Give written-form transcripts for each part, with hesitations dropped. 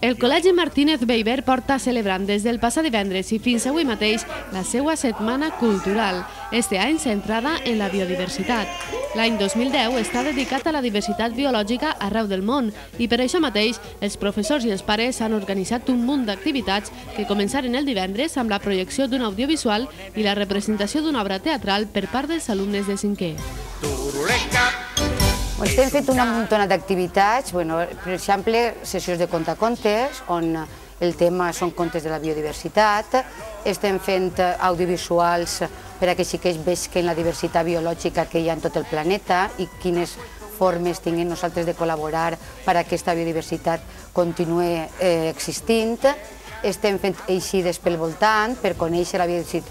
El Col·legi Martínez Beiber porta celebrant des del passat divendres i fins avui mateix la seva setmana cultural, este any centrada en la biodiversitat. L'any 2010 està dedicat a la diversitat biològica arreu del món i per això mateix els professors i els pares han organitzat un munt d'activitats que començaren el divendres amb la projecció d'un audiovisual i la representació d'una obra teatral per part dels alumnes de 5è. Estem fent una muntona d'activitats, per exemple, sessions de contacontes, on el tema són contes de la biodiversitat. Estem fent audiovisuals per a que xiquets veuen la diversitat biològica que hi ha en tot el planeta i quines formes tinguem nosaltres de col·laborar per a que aquesta biodiversitat continuï existint. Estem fent eixides pel voltant per conèixer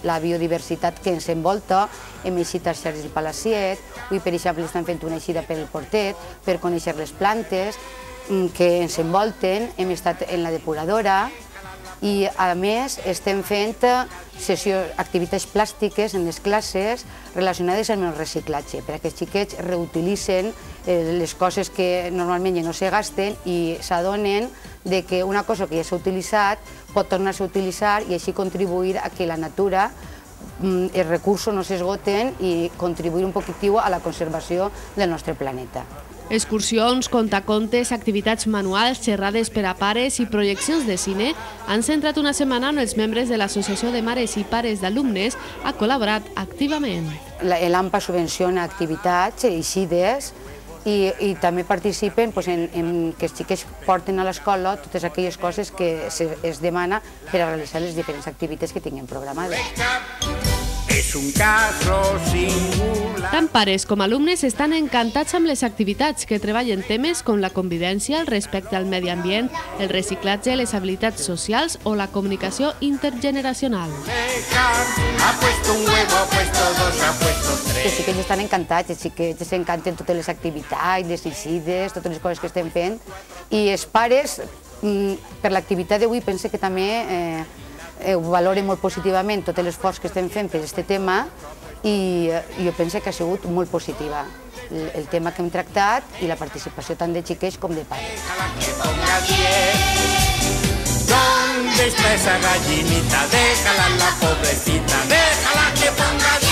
la biodiversitat que ens envolta. Hem eixit als Jardins del Palaciet. Avui, per exemple, estem fent una eixida pel Portet per conèixer les plantes que ens envolten. Hem estat en la depuradora i, a més, estem fent activitats plàstiques en les classes relacionades amb el reciclatge, perquè els xiquets reutilitzen les coses que normalment ja no se gasten i s'adonen que una cosa que ja s'ha utilitzat pot tornar-se a utilitzar i així contribuir a que la natura, els recursos no s'esgoten i contribuir un poquitiu a la conservació del nostre planeta. Excursions, contacontes, activitats manuals, xerrades per a pares i projeccions de cine han centrat una setmana on els membres de l'Associació de Mares i Pares d'Alumnes ha col·laborat activament. L'AMPA subvenciona activitats, eixides, i també participen en que els xiquets porten a l'escola totes aquelles coses que es demana per a realitzar les diferents activitats que tinguem programades. Tant pares com alumnes estan encantats amb les activitats que treballen temes com la convivència, el respecte al medi ambient, el reciclatge, les habilitats socials o la comunicació intergeneracional. Els xiquets estan encantats, els xiquets s'encanten totes les activitats, les eixides, totes les coses que estem fent, i els pares, per l'activitat d'avui, penso que també ho valoren molt positivament tot l'esforç que estem fent per aquest tema i jo penso que ha sigut molt positiva el tema que hem tractat i la participació tant de xiquets com de pares. ¿Dónde está esa gallinita? Déjala la pobrecita, déjala que ponga